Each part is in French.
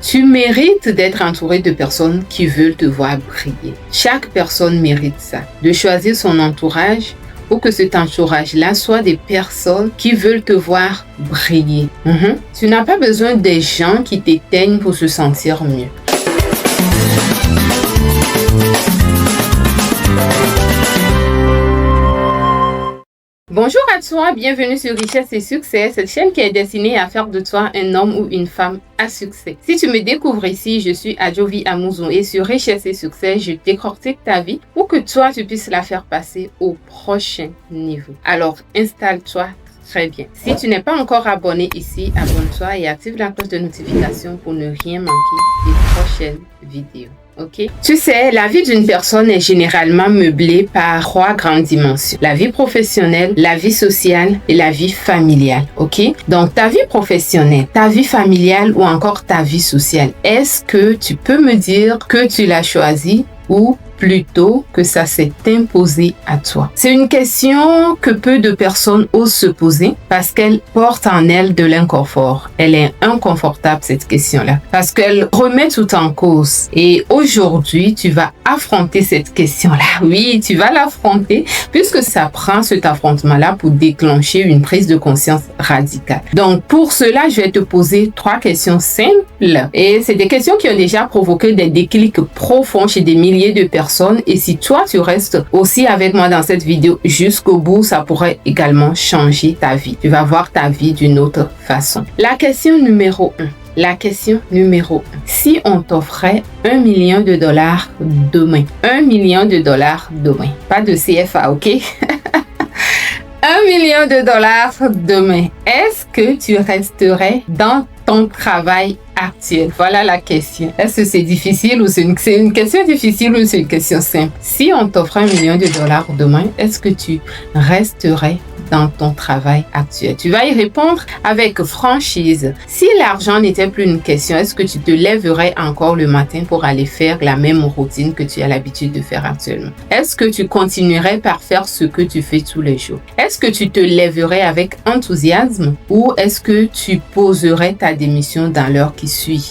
Tu mérites d'être entouré de personnes qui veulent te voir briller. Chaque personne mérite ça, de choisir son entourage pour que cet entourage-là soit des personnes qui veulent te voir briller. Tu n'as pas besoin des gens qui t'éteignent pour se sentir mieux. Bonjour à toi, bienvenue sur Richesse et Succès, cette chaîne qui est destinée à faire de toi un homme ou une femme à succès. Si tu me découvres ici, je suis Adjovi Amouzou et sur Richesse et Succès, je décortique ta vie pour que toi, tu puisses la faire passer au prochain niveau. Alors, installe-toi très bien. Si tu n'es pas encore abonné ici, abonne-toi et active la cloche de notification pour ne rien manquer des prochaines vidéos. Ok. Tu sais, la vie d'une personne est généralement meublée par 3 grandes dimensions. La vie professionnelle, la vie sociale et la vie familiale. Ok. Donc, ta vie professionnelle, ta vie familiale ou encore ta vie sociale. Est-ce que tu peux me dire que tu l'as choisie ou plutôt que ça s'est imposé à toi? C'est une question que peu de personnes osent se poser parce qu'elle porte en elle de l'inconfort. Elle est inconfortable, cette question-là, parce qu'elle remet tout en cause. Et aujourd'hui, tu vas affronter cette question-là. Oui, tu vas l'affronter puisque ça prend cet affrontement-là pour déclencher une prise de conscience radicale. Donc, pour cela, je vais te poser 3 questions simples. Et c'est des questions qui ont déjà provoqué des déclics profonds chez des milliers de personnes. Et si toi, tu restes aussi avec moi dans cette vidéo jusqu'au bout, ça pourrait également changer ta vie. Tu vas voir ta vie d'une autre façon. La question numéro 1. La question numéro 1. Si on t'offrait $1 million demain. $1 million demain. Pas de CFA, ok? $1 million demain. Est-ce que tu resterais dans ton travail actuel? Voilà la question. Est-ce que c'est difficile ou c'est une question difficile ou c'est une question simple? Si on t'offrait $1 million demain, est-ce que tu resterais dans ton travail actuel? Tu vas y répondre avec franchise. Si l'argent n'était plus une question, est-ce que tu te lèverais encore le matin pour aller faire la même routine que tu as l'habitude de faire actuellement? Est-ce que tu continuerais par faire ce que tu fais tous les jours? Est-ce que tu te lèverais avec enthousiasme ou est-ce que tu poserais ta démission dans l'heure qui suit?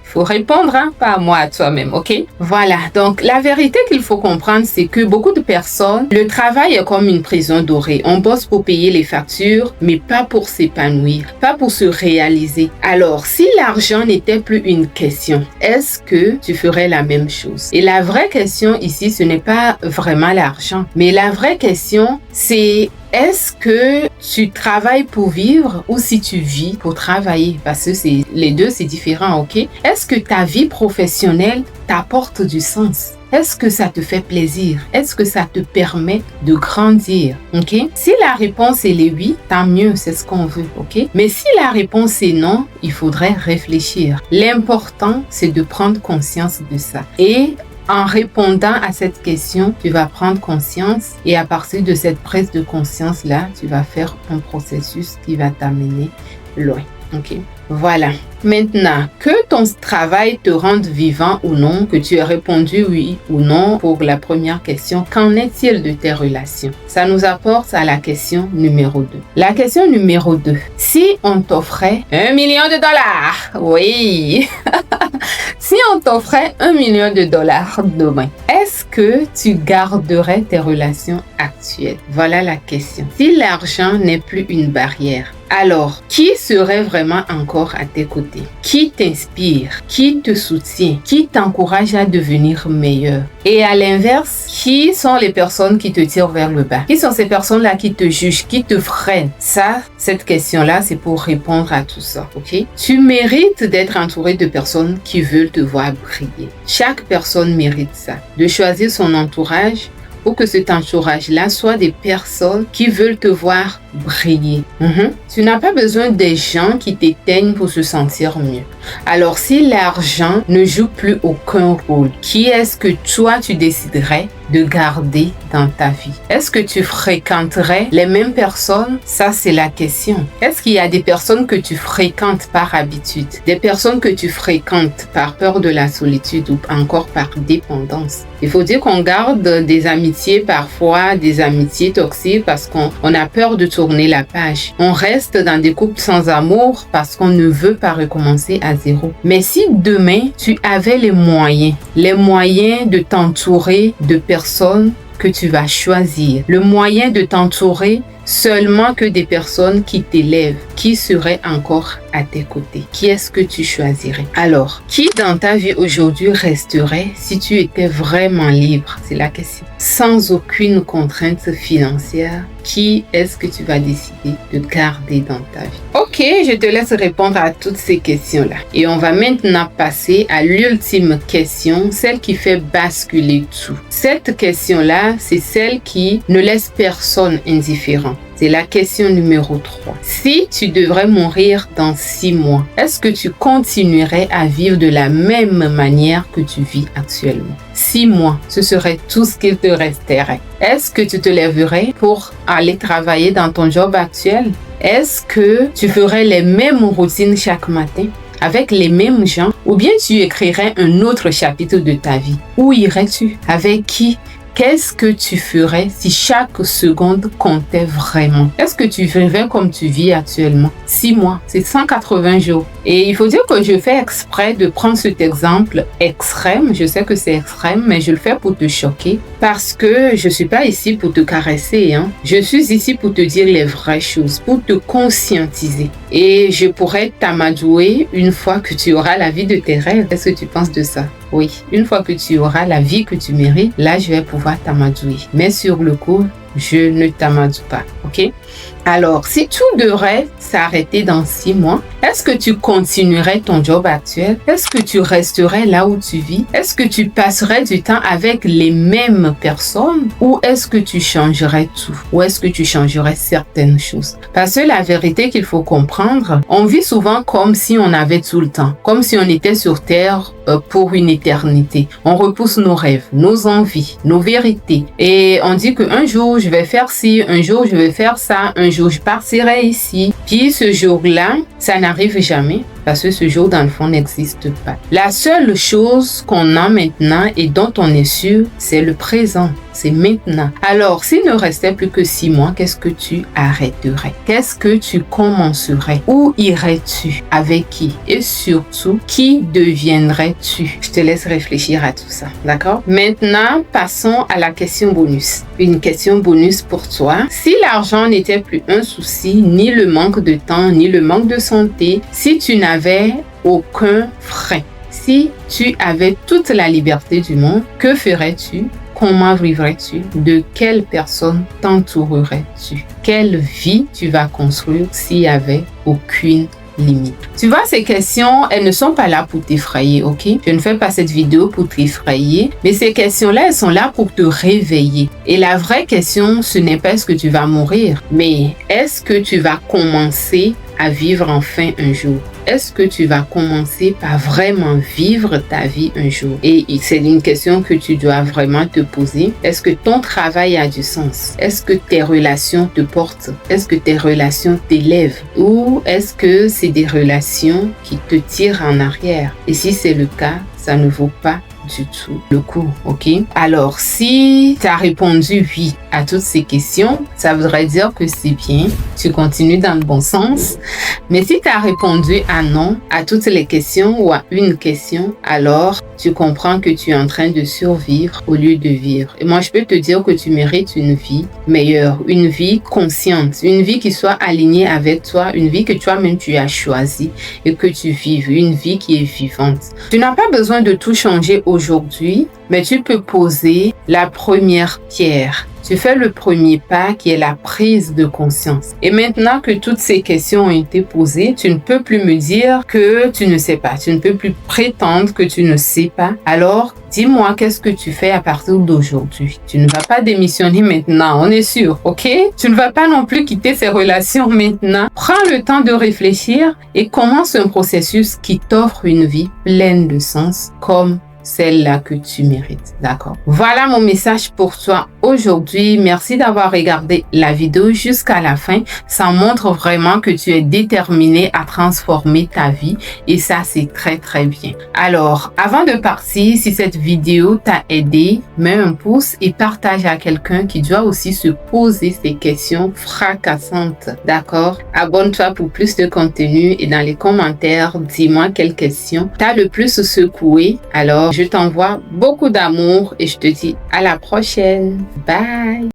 Faut répondre, pas à moi, à toi-même, ok? Voilà, donc la vérité qu'il faut comprendre, c'est que beaucoup de personnes, le travail est comme une prison dorée. On bosse pour payer les factures, mais pas pour s'épanouir, pas pour se réaliser. Alors, si l'argent n'était plus une question, est-ce que tu ferais la même chose? Et la vraie question ici, ce n'est pas vraiment l'argent, mais la vraie question, c'est est-ce que tu travailles pour vivre ou si tu vis pour travailler? Parce que les deux, c'est différent, ok? Est-ce que ta vie professionnelle t'apporte du sens? Est-ce que ça te fait plaisir? Est-ce que ça te permet de grandir? Ok? Si la réponse est oui, tant mieux, c'est ce qu'on veut, ok? Mais si la réponse est non, il faudrait réfléchir. L'important, c'est de prendre conscience de ça. Et en répondant à cette question, tu vas prendre conscience et à partir de cette prise de conscience-là, tu vas faire un processus qui va t'amener loin. Ok? Voilà. Maintenant, que ton travail te rende vivant ou non, que tu aies répondu oui ou non pour la première question, qu'en est-il de tes relations? Ça nous apporte à la question numéro 2. La question numéro 2. Si on t'offrait $1 million, oui, si on t'offrait $1 million demain, est-ce que tu garderais tes relations actuelles? Voilà la question. Si l'argent n'est plus une barrière, alors, qui serait vraiment encore à tes côtés? Qui t'inspire? Qui te soutient? Qui t'encourage à devenir meilleur? Et à l'inverse, qui sont les personnes qui te tirent vers le bas? Qui sont ces personnes-là qui te jugent, qui te freinent? Ça, cette question-là, c'est pour répondre à tout ça, ok? Tu mérites d'être entouré de personnes qui veulent te voir briller. Chaque personne mérite ça, de choisir son entourage pour que cet entourage-là soit des personnes qui veulent te voir briller. Tu n'as pas besoin des gens qui t'éteignent pour se sentir mieux. Alors, si l'argent ne joue plus aucun rôle, qui est-ce que toi, tu déciderais de garder dans ta vie? Est-ce que tu fréquenterais les mêmes personnes? Ça, c'est la question. Est-ce qu'il y a des personnes que tu fréquentes par habitude? Des personnes que tu fréquentes par peur de la solitude ou encore par dépendance? Il faut dire qu'on garde des amitiés, parfois des amitiés toxiques parce qu'on a peur de tourner tourner la page. On reste dans des couples sans amour parce qu'on ne veut pas recommencer à zéro. Mais si demain, tu avais les moyens de t'entourer de personnes que tu vas choisir, le moyen de t'entourer seulement que des personnes qui t'élèvent, qui seraient encore à tes côtés. Qui est-ce que tu choisirais? Alors, qui dans ta vie aujourd'hui resterait si tu étais vraiment libre? C'est la question. Sans aucune contrainte financière, qui est-ce que tu vas décider de garder dans ta vie? Ok, je te laisse répondre à toutes ces questions-là. Et on va maintenant passer à l'ultime question, celle qui fait basculer tout. Cette question-là, c'est celle qui ne laisse personne indifférent. C'est la question numéro 3. Si tu devrais mourir dans 6 mois, est-ce que tu continuerais à vivre de la même manière que tu vis actuellement? 6 mois, ce serait tout ce qu'il te resterait. Est-ce que tu te lèverais pour aller travailler dans ton job actuel? Est-ce que tu ferais les mêmes routines chaque matin avec les mêmes gens? Ou bien tu écrirais un autre chapitre de ta vie? Où irais-tu? Avec qui? Qu'est-ce que tu ferais si chaque seconde comptait vraiment? Est-ce que tu vivrais comme tu vis actuellement? 6 mois, c'est 180 jours. Et il faut dire que je fais exprès de prendre cet exemple extrême. Je sais que c'est extrême, mais je le fais pour te choquer. Parce que je suis pas ici pour te caresser, hein. Je suis ici pour te dire les vraies choses, pour te conscientiser. Et je pourrais t'amadouer une fois que tu auras la vie de tes rêves. Qu'est-ce que tu penses de ça? Oui, une fois que tu auras la vie que tu mérites, là, je vais pouvoir t'amadouer. Mais sur le coup, je ne t'amadoue pas, ok? Alors, si tout devrait s'arrêter dans 6 mois, est-ce que tu continuerais ton job actuel? Est-ce que tu resterais là où tu vis? Est-ce que tu passerais du temps avec les mêmes personnes? Ou est-ce que tu changerais tout? Ou est-ce que tu changerais certaines choses? Parce que la vérité qu'il faut comprendre, on vit souvent comme si on avait tout le temps, comme si on était sur Terre pour une éternité. On repousse nos rêves, nos envies, nos vérités. Et on dit qu'un jour, je vais faire ci, un jour, je vais faire ça, un jour, je partirai ici. Puis ce jour-là, ça n'arrive jamais parce que ce jour, dans le fond, n'existe pas. La seule chose qu'on a maintenant et dont on est sûr, c'est le présent. C'est maintenant. Alors, s'il ne restait plus que 6 mois, qu'est-ce que tu arrêterais? Qu'est-ce que tu commencerais? Où irais-tu? Avec qui? Et surtout, qui deviendrais-tu? Je te laisse réfléchir à tout ça. D'accord? Maintenant, passons à la question bonus. Une question bonus pour toi. Si l'argent n'était plus un souci, ni le manque de temps, ni le manque de santé, si tu n'avais aucun frein, si tu avais toute la liberté du monde, que ferais-tu? Comment vivrais-tu? De quelle personne t'entourerais-tu? Quelle vie tu vas construire s'il n'y avait aucune limite? Tu vois, ces questions, elles ne sont pas là pour t'effrayer, ok? Je ne fais pas cette vidéo pour t'effrayer, mais ces questions-là, elles sont là pour te réveiller. Et la vraie question, ce n'est pas est-ce que tu vas mourir, mais est-ce que tu vas commencer à vivre enfin un jour? Est-ce que tu vas commencer par vraiment vivre ta vie un jour? Et c'est une question que tu dois vraiment te poser. Est-ce que ton travail a du sens? Est-ce que tes relations te portent? Est-ce que tes relations t'élèvent? Ou est-ce que c'est des relations qui te tirent en arrière? Et si c'est le cas, ça ne vaut pas du tout le coup, ok? Alors, si tu as répondu oui à toutes ces questions, ça voudrait dire que c'est bien, tu continues dans le bon sens. Mais si tu as répondu à non à toutes les questions ou à une question, alors tu comprends que tu es en train de survivre au lieu de vivre. Et moi, je peux te dire que tu mérites une vie meilleure, une vie consciente, une vie qui soit alignée avec toi, une vie que toi-même tu as choisie et que tu vives, une vie qui est vivante. Tu n'as pas besoin de tout changer aujourd'hui, mais tu peux poser la première pierre. Tu fais le premier pas qui est la prise de conscience. Et maintenant que toutes ces questions ont été posées, tu ne peux plus me dire que tu ne sais pas. Tu ne peux plus prétendre que tu ne sais pas. Alors, dis-moi qu'est-ce que tu fais à partir d'aujourd'hui. Tu ne vas pas démissionner maintenant, on est sûr, ok? Tu ne vas pas non plus quitter ces relations maintenant. Prends le temps de réfléchir et commence un processus qui t'offre une vie pleine de sens comme celle-là que tu mérites. D'accord? Voilà mon message pour toi aujourd'hui. Merci d'avoir regardé la vidéo jusqu'à la fin. Ça montre vraiment que tu es déterminé à transformer ta vie et ça, c'est très, très bien. Alors, avant de partir, si cette vidéo t'a aidé, mets un pouce et partage à quelqu'un qui doit aussi se poser ces questions fracassantes. D'accord? Abonne-toi pour plus de contenu et dans les commentaires, dis-moi quelle question t'as le plus secoué. Alors, je t'envoie beaucoup d'amour et je te dis à la prochaine. Bye!